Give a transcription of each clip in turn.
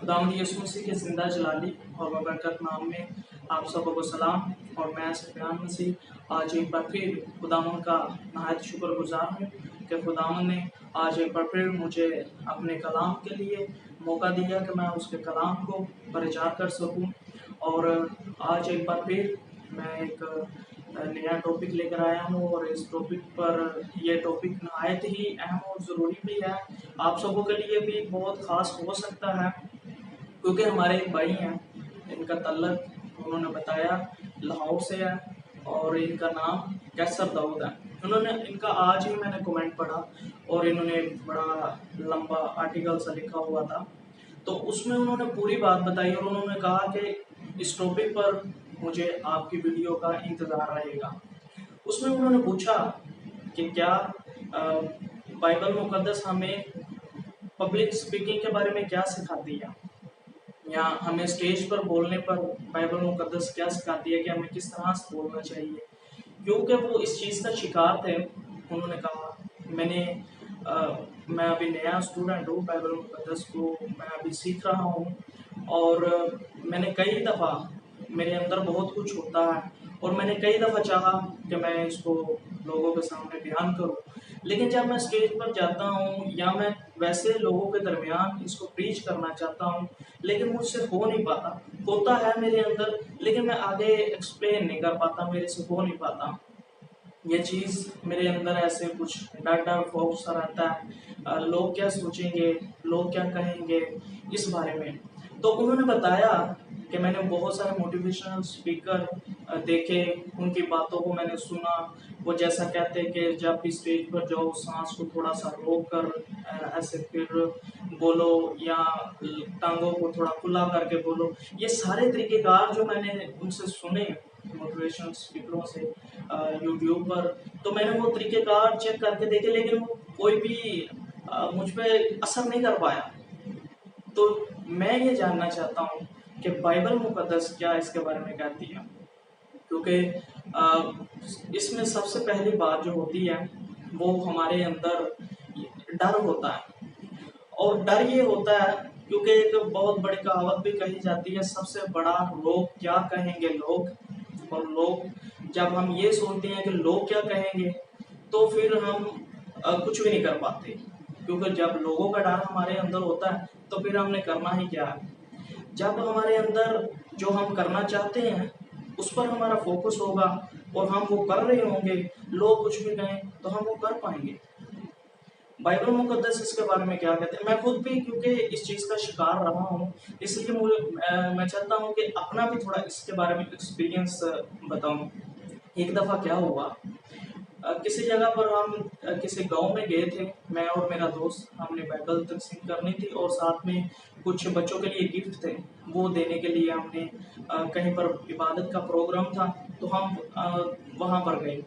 खुदावंद यीशु मसीह के ज़िंदा जलाली और बरकत नाम में आप सबों को सलाम। और मैं सुफियान मसीह आज एक बार फिर खुदावंद का नहायत शुक्रगुजार हूँ कि खुदावंद ने आज एक बार फिर मुझे अपने कलाम के लिए मौका दिया कि मैं उसके कलाम को प्रचार कर सकूँ। और आज एक बार फिर मैं एक नया टॉपिक लेकर आया हूँ और इस टॉपिक पर ये टॉपिक नहायत ही अहम और ज़रूरी भी है, आप सबों के लिए भी बहुत ख़ास हो सकता है, क्योंकि हमारे एक भाई हैं, इनका तल्लक उन्होंने बताया लाहौर से है और इनका नाम कैसर दाऊद है। इनका आज ही मैंने कमेंट पढ़ा और इन्होंने बड़ा लंबा आर्टिकल सा लिखा हुआ था, तो उसमें उन्होंने पूरी बात बताई और उन्होंने कहा कि इस टॉपिक पर मुझे आपकी वीडियो का इंतज़ार रहेगा। उसमें उन्होंने पूछा कि क्या बाइबल मुकद्दस हमें पब्लिक स्पीकिंग के बारे में क्या सिखाती है, या हमें स्टेज पर बोलने पर बाइबल मुकद्दस क्या सिखाती है कि हमें किस तरह से बोलना चाहिए। क्योंकि वो इस चीज़ का शिकार थे। उन्होंने कहा मैं अभी नया स्टूडेंट हूँ, बाइबल मुकद्दस को मैं अभी सीख रहा हूँ और मैंने कई दफ़ा, मेरे अंदर बहुत कुछ होता है और मैंने कई दफ़ा चाहा कि मैं इसको लोगों के सामने बयान करूँ, लेकिन जब मैं स्टेज पर जाता हूँ या मैं वैसे लोगों के दरमियान इसको प्रीच करना चाहता हूँ, लेकिन मुझसे हो नहीं पाता। होता है मेरे अंदर, लेकिन मैं आगे एक्सप्लेन नहीं कर पाता, मेरे से हो नहीं पाता। ये चीज़ मेरे अंदर ऐसे कुछ डर खौफ सा रहता है, लोग क्या सोचेंगे, लोग क्या कहेंगे, इस बारे में। तो उन्होंने बताया कि मैंने बहुत सारे मोटिवेशनल स्पीकर देखे, उनकी बातों को मैंने सुना। वो जैसा कहते हैं कि जब भी स्टेज पर जाओ सांस को थोड़ा सा रोक कर ऐसे फिर बोलो, या टांगों को थोड़ा खुला करके बोलो। ये सारे तरीक़ेकार जो मैंने उनसे सुने मोटिवेशनल स्पीकरों से यूट्यूब पर, तो मैंने वो तरीक़ेकार चेक करके देखे, लेकिन वो कोई भी मुझ पे असर नहीं कर पाया। तो मैं ये जानना चाहता हूँ कि बाइबल मुकद्दस क्या इसके बारे में कहती है, क्योंकि इसमें सबसे पहली बात जो होती है वो हमारे अंदर डर होता है। और डर ये होता है क्योंकि एक बहुत बड़ी कहावत भी कही जाती है, सबसे बड़ा रोग क्या कहेंगे लोग। और लोग, जब हम ये सोचते हैं कि लोग क्या कहेंगे, तो फिर हम कुछ भी नहीं कर पाते, क्योंकि जब लोगों का डर हमारे अंदर होता है तो फिर हमने करना ही क्या है। जब हमारे अंदर जो हम करना चाहते हैं उस पर हमारा फोकस होगा और हम वो कर रहे होंगे, लोग कुछ भी कहें तो हम वो कर पाएंगे। बाइबल मुकद्दस इसके बारे में क्या कहते हैं, मैं खुद भी क्योंकि इस चीज़ का शिकार रहा हूँ, इसलिए मैं चाहता हूँ कि अपना भी थोड़ा इसके बारे में एक्सपीरियंस बताऊँ। एक दफ़ा क्या हुआ, किसी जगह पर हम किसी गांव में गए थे, मैं और मेरा दोस्त। हमने बाइबल तकसीम करनी थी और साथ में कुछ बच्चों के लिए गिफ्ट थे, वो देने के लिए हमने कहीं पर इबादत का प्रोग्राम था, तो हम वहाँ पर गए।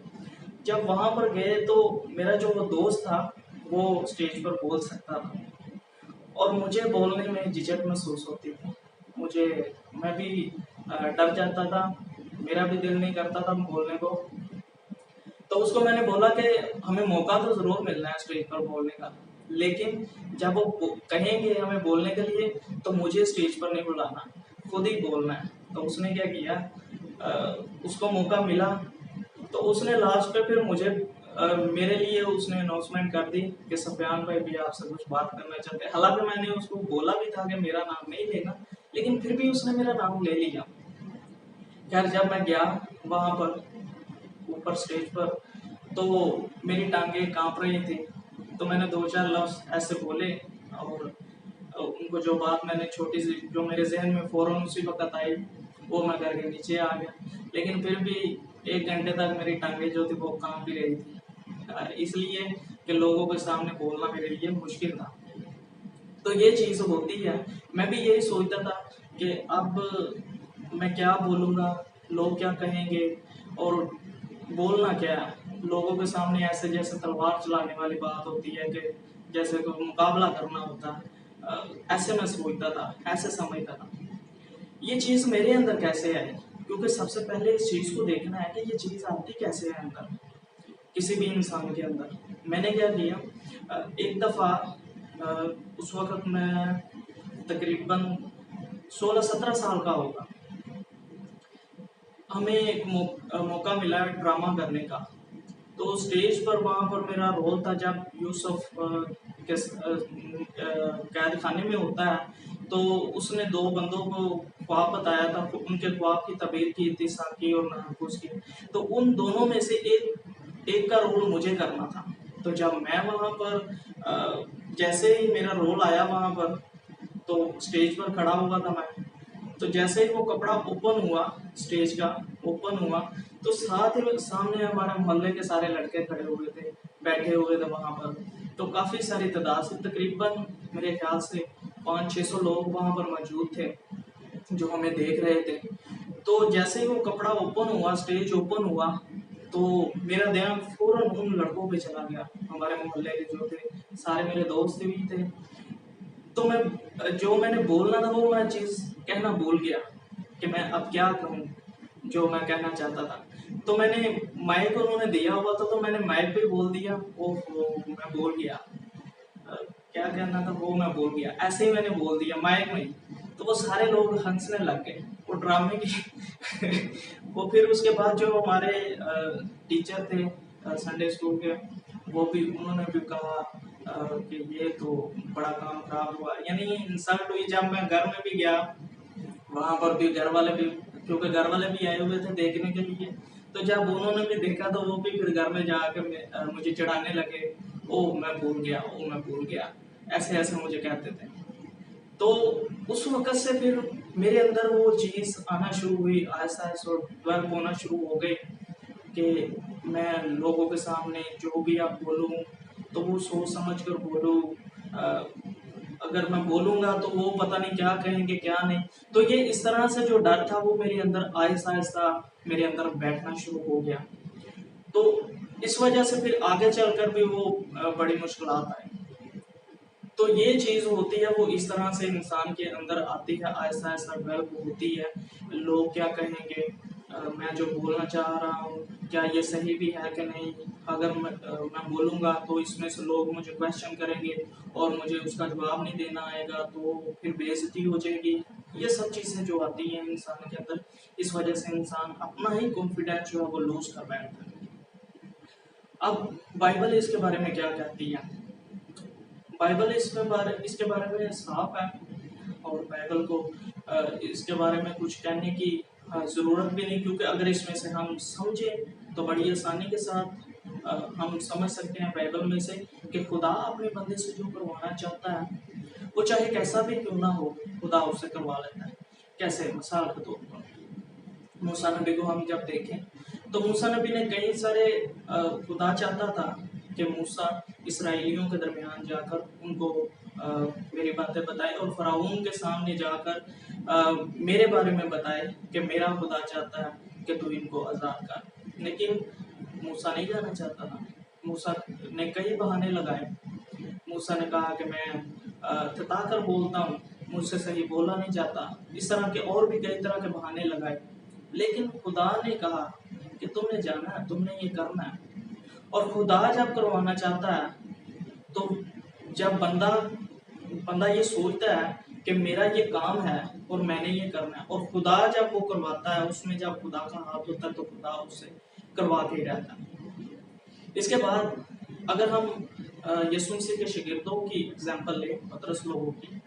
जब वहाँ पर गए तो मेरा जो वो दोस्त था वो स्टेज पर बोल सकता था और मुझे बोलने में झिझक महसूस होती थी। मैं भी डर जाता था, मेरा भी दिल नहीं करता था बोलने को। तो उसको मैंने बोला कि हमें मौका तो ज़रूर मिलना है स्टेज पर बोलने का, लेकिन जब वो कहेंगे हमें बोलने के लिए तो मुझे स्टेज पर नहीं बुलाना, खुद ही बोलना है। तो उसने क्या किया, उसको मौका मिला तो उसने लास्ट पे फिर मेरे लिए उसने अनाउंसमेंट कर दी कि सफियान भाई भी आपसे कुछ बात करना चाहते हैं। हालांकि मैंने उसको बोला भी था कि मेरा नाम नहीं लेना, लेकिन फिर भी उसने मेरा नाम ले लिया। खैर जब मैं गया वहाँ पर ऊपर स्टेज पर, तो मेरी टांगे कांप रही थी, तो मैंने दो चार लफ्ज़ ऐसे बोले और उनको जो बात मैंने छोटी सी जो मेरे जहन में फ़ौरन उसी वक्त आई वो मैं करके नीचे आ गया। लेकिन फिर भी 1 घंटे तक मेरी टांगे जो थी वो कांप ही रही थी, इसलिए कि लोगों के सामने बोलना मेरे लिए मुश्किल था। तो ये चीज़ होती है। मैं भी यही सोचता था कि अब मैं क्या बोलूँगा, लोग क्या कहेंगे और बोलना क्या है। लोगों के सामने ऐसे जैसे तलवार चलाने वाली बात होती है कि जैसे कोई मुकाबला करना होता है, ऐसे मैं सोचता था, ऐसे समझता था। ये चीज़ मेरे अंदर कैसे आई, क्योंकि सबसे पहले इस चीज़ को देखना है कि ये चीज़ आती कैसे है अंदर, किसी भी इंसान के अंदर। मैंने क्या किया, एक दफ़ा उस वक़्त मैं तकरीबन 16-17 साल का होगा। हमें एक मौका मिला ड्रामा करने का। तो स्टेज पर वहाँ पर मेरा रोल था, जब यूसुफ कैद खाने में होता है, तो उसने 2 बंदों को ख्वाब बताया था। उनके ख्वाब की तबीर की थी, साकी और महफूज की। तो उन दोनों में से एक का रोल मुझे करना था। तो जब मैं वहाँ पर जैसे ही मेरा रोल आया वहाँ पर, तो स्टेज पर खड़ा हुआ था मैं। तो जैसे ही वो कपड़ा ओपन हुआ, स्टेज का ओपन हुआ, तो साथ ही सामने हमारे मोहल्ले के सारे लड़के खड़े हुए थे, बैठे हुए थे वहाँ पर। तो काफ़ी सारी तादाद से, तकरीबन मेरे ख्याल से 500-600 लोग वहाँ पर मौजूद थे जो हमें देख रहे थे। तो जैसे ही वो कपड़ा ओपन हुआ, स्टेज ओपन हुआ, तो मेरा ध्यान फौरन उन लड़कों पे चला गया। हमारे मोहल्ले के जो थे, सारे मेरे दोस्त भी थे। तो मैंने बोलना था वो मैं चीज़ कहना भूल गया कि मैं अब क्या कहूँ जो मैं कहना चाहता था। तो मैंने माइक उन्होंने दिया हुआ था, तो मैंने माइक पे बोल दिया। ओहो, मैं बोल गया, क्या कहना था वो मैं भूल गया। ऐसे ही मैंने बोल दिया माइक में। तो वो सारे लोग हंसने लग गए, वो ड्रामे की वो फिर उसके बाद जो हमारे टीचर थे संडे स्कूल के, वो भी उन्होंने भी कहा कि ये तो बड़ा काम खराब हुआ, यानी इंसल्ट हुई। जब मैं घर में भी गया, वहाँ पर भी घर वाले भी, क्योंकि घर वाले भी आए हुए थे देखने के लिए, तो जब उन्होंने भी देखा तो वो भी फिर घर में जाकर मुझे चिढ़ाने लगे। ओ मैं भूल गया, ओ मैं भूल गया, ऐसे ऐसे मुझे कहते थे। तो उस वक़्त से फिर मेरे अंदर वो चीज़ आना शुरू हुई, आहिस्ता-आहिस्ता डेवलप होना शुरू हो गई कि मैं लोगों के सामने जो भी अब बोलूँ, तो वो सोच समझ कर बोलूँ। अगर मैं बोलूँगा तो वो पता नहीं क्या कहेंगे, क्या नहीं। तो ये इस तरह से जो डर था वो मेरे अंदर आहिस्ता-आहिस्ता मेरे अंदर बैठना शुरू हो गया। तो इस वजह से फिर आगे चलकर भी वो बड़ी मुश्किलात आई। तो ये चीज़ होती है, वो इस तरह से इंसान के अंदर आती है, आहिस्ता आहिस्ता डेवलप होती है। लोग क्या कहेंगे, मैं जो बोलना चाह रहा हूँ क्या ये सही भी है कि नहीं। अगर मैं बोलूँगा तो इसमें से लोग मुझे क्वेश्चन करेंगे और मुझे उसका जवाब नहीं देना आएगा, तो फिर बेइज्जती हो जाएगी। ये सब चीज़ें जो आती हैं इंसान के अंदर, इस वजह से इंसान अपना ही कॉन्फिडेंस जो है वो लूज कर बैठता है। अब बाइबल इसके बारे में क्या कहती है? बाइबल इसके बारे में साफ है, और बाइबल को इसके बारे में कुछ कहने की ज़रूरत भी नहीं, क्योंकि अगर इसमें से हम समझें तो बड़ी आसानी के साथ हम समझ सकते हैं बाइबल में से कि खुदा अपने बंदे से जो करवाना चाहता है, वो चाहे कैसा भी क्यों ना हो, खुदा उससे करवा लेता है। कैसे? मिसाल के तौर पर मूसा नबी को हम जब देखें, तो मूसा नबी ने कई सारे खुदा चाहता था कि मूसा इसराइलियों के दरमियान जाकर उनको मेरी बातें बताए और फ़िरौन के सामने जाकर मेरे बारे में बताए कि मेरा खुदा चाहता है कि तू इनको आज़ाद कर। लेकिन मूसा नहीं जाना चाहता था। मूसा ने कई बहाने लगाए। मूसा ने कहा कि मैं थता कर बोलता हूँ, मुझसे सही बोला नहीं जाता। इस तरह के और भी कई तरह के बहाने लगाए। लेकिन खुदा ने कहा कि तुमने जाना है, तुमने ये करना है। और खुदा जब करवाना चाहता है, तो जब बंदा ये सोचता है कि मेरा ये काम है और मैंने ये करना है, और खुदा जब वो करवाता है, उसमें जब खुदा का हाथ होता है, तो खुदा उससे करवा के ही रहता है। इसके बाद अगर हम यीशु मसीह के शागिर्दों की एग्जाम्पल लें, पतरस लोगों की,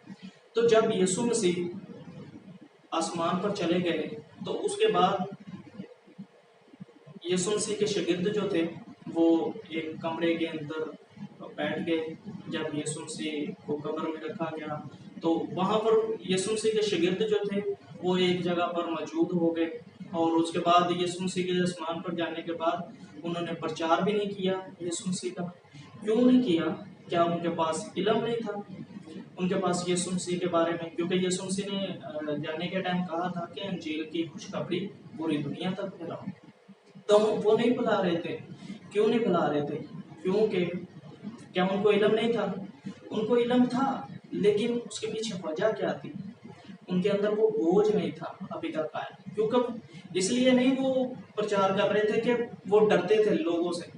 तो जब यीशु मसीह आसमान पर चले गए, तो उसके बाद यीशु मसीह के शागिर्द जो थे वो एक कमरे के अंदर बैठ गए। जब यीशु मसीह को कब्र में रखा गया, तो वहाँ पर यीशु मसीह के शागिर्द जो थे वो एक जगह पर मौजूद हो गए। और उसके बाद यीशु मसीह के आसमान पर जाने के बाद उन्होंने प्रचार भी नहीं किया यीशु मसीह का। क्यों नहीं किया? क्या उनके पास इल्म नहीं था उनके पास यीशु मसीह के बारे में? क्योंकि यीशु मसीह ने जाने के टाइम कहा था कि अंजील की खुशखबरी पूरी दुनिया तक फैलाओ। तो वो नहीं बुला रहे थे। क्यों नहीं बुला रहे थे? क्योंकि क्या उनको इल्म नहीं था? उनको इल्म था, लेकिन उसके पीछे वजह क्या थी? उनके अंदर वो बोझ नहीं था अभी तक आया। क्योंकि इसलिए नहीं वो प्रचार कर रहे थे कि वो डरते थे लोगों से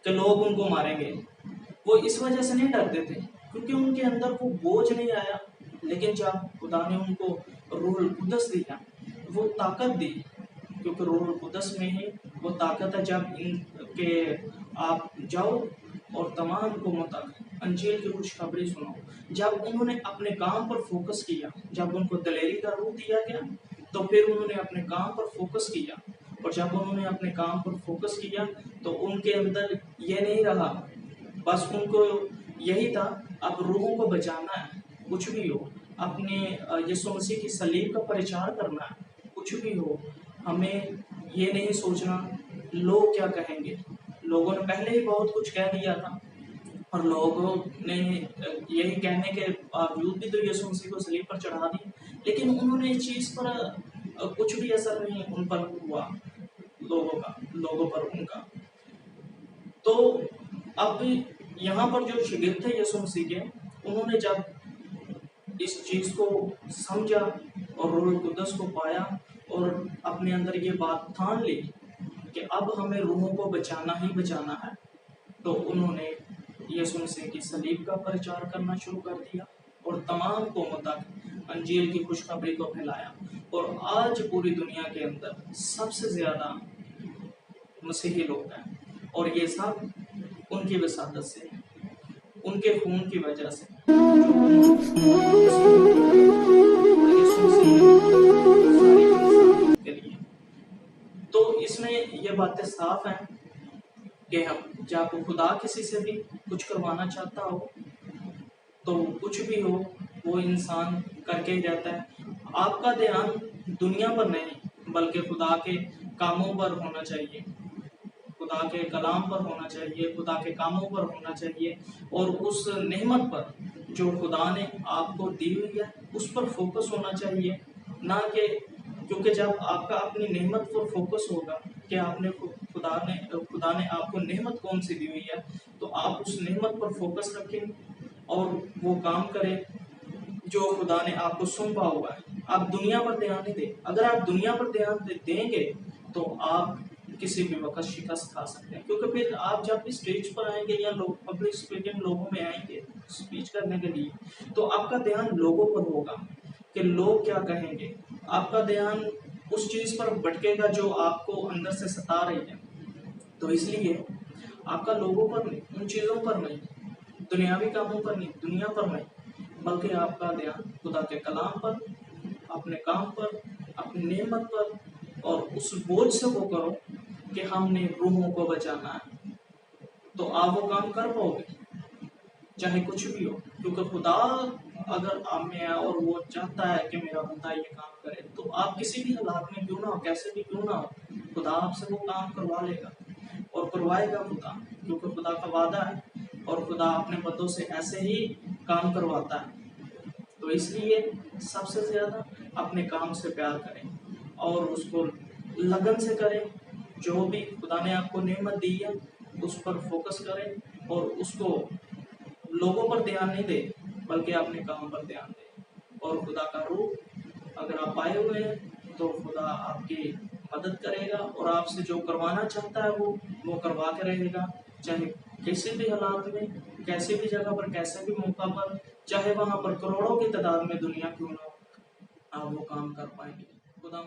कि लोग उनको मारेंगे। वो इस वजह से नहीं डरते थे क्योंकि उनके अंदर वो बोझ नहीं आया। لیکن جب خدا نے ان کو روح القدس دیا، وہ طاقت دی، کیونکہ روح القدس میں ہی وہ طاقت ہے، جب ان کے آپ جاؤ اور تمام قوموں تک انجیل کی خوشخبری سنو۔ جب انہوں نے اپنے کام پر فوکس کیا، جب ان کو دلیری کا روح دیا گیا، تو پھر انہوں نے اپنے کام پر فوکس کیا، اور جب انہوں نے اپنے کام پر فوکس کیا تو ان کے اندر یہ نہیں رہا، بس ان کو یہی تھا اب روحوں کو بچانا ہے، کچھ بھی ہو، اپنے یسوع مسیح کی صلیب کا پرچار کرنا ہے، کچھ بھی ہو، ہمیں یہ نہیں سوچنا لوگ کیا کہیں گے۔ لوگوں نے پہلے ہی بہت کچھ کہہ دیا تھا، اور لوگوں نے یہی کہنے کے باوجود بھی تو یسوع مسیح کو صلیب پر چڑھا دی، لیکن انہوں نے اس چیز پر کچھ بھی اثر نہیں ان پر ہوا، لوگوں پر ان کا۔ تو اب یہاں پر جو شاگرد تھے یسوع مسیح کے، انہوں نے جب اس چیز کو سمجھا اور روح القدس کو پایا اور اپنے اندر یہ بات ٹھان لی کہ اب ہمیں روحوں کو بچانا ہی بچانا ہے، تو انہوں نے یسوع مسیح کی صلیب کا پرچار کرنا شروع کر دیا اور تمام قوموں تک انجیل کی خوشخبری کو پھیلایا۔ اور آج پوری دنیا کے اندر سب سے زیادہ مسیحی لوگ ہیں، اور یہ سب ان کی وساطت سے، ان کے خون کی وجہ سے، تو اس میں یہ باتیں صاف ہیں کہ ہم جب خدا کسی سے بھی کچھ کروانا چاہتا ہو تو کچھ بھی ہو وہ انسان کر کے ہی رہتا ہے۔ آپ کا دھیان دنیا پر نہیں بلکہ خدا کے کاموں پر ہونا چاہیے، خدا کے کلام پر ہونا چاہیے، خدا کے کاموں پر ہونا چاہیے، اور اس نعمت پر جو خدا نے آپ کو دی ہوئی ہے اس پر فوکس ہونا چاہیے، نہ کہ کیونکہ جب آپ کا اپنی نعمت پر فوکس ہوگا کہ آپ نے خدا نے آپ کو نعمت کون سی دی ہوئی ہے، تو آپ اس نعمت پر فوکس رکھیں اور وہ کام کریں جو خدا نے آپ کو سونپا ہوا ہے۔ آپ دنیا پر دھیان نہیں دیں، اگر آپ دنیا پر دھیان دیں گے تو آپ کسی بھی وقت شکست کھا سکتے ہیں، کیونکہ پھر آپ جب بھی اسٹیج پر آئیں گے یا پبلک اسپیکنگ لوگوں میں آئیں گے اسپیچ کرنے کے لیے، تو آپ کا دھیان لوگوں پر ہوگا کہ لوگ کیا کہیں گے، آپ کا دھیان اس چیز پر بھٹکے گا جو آپ کو اندر سے ستا رہی ہے۔ تو اس لیے آپ کا لوگوں پر نہیں، ان چیزوں پر نہیں، دنیاوی کاموں پر نہیں، دنیا پر نہیں، بلکہ آپ کا دھیان خدا کے کلام پر، اپنے کام پر، اپنی نعمت پر، اور اس بوجھ سے وہ کرو کہ ہم نے روحوں کو بچانا ہے، تو آپ وہ کام کر پاؤ گے چاہے کچھ بھی ہو، کیونکہ خدا اگر آپ میں ہے اور وہ چاہتا ہے کہ میرا بندہ یہ کام کرے، تو آپ کسی بھی حالات میں کیوں نہ ہو، کیسے بھی کیوں نہ ہو، خدا آپ سے وہ کام کروا لے گا اور کروائے گا خدا، کیونکہ خدا کا وعدہ ہے اور خدا اپنے بندوں سے ایسے ہی کام کرواتا ہے۔ تو اس لیے سب سے زیادہ اپنے کام سے پیار کریں اور اس کو لگن سے کریں، جو بھی خدا نے آپ کو نعمت دی ہے اس پر فوکس کریں اور اس کو لوگوں پر دھیان نہیں دے بلکہ اپنے کام پر دھیان دے، اور خدا کا روح اگر آپ آئے ہوئے ہیں تو خدا آپ کی مدد کرے گا اور آپ سے جو کروانا چاہتا ہے وہ کروا کے رہے گا، چاہے کسی بھی حالات میں، کیسی بھی جگہ پر، کیسے بھی موقع پر، چاہے وہاں پر کروڑوں کی تعداد میں دنیا کیوں نہ ہو، آپ وہ کام کر پائیں گے۔ خدا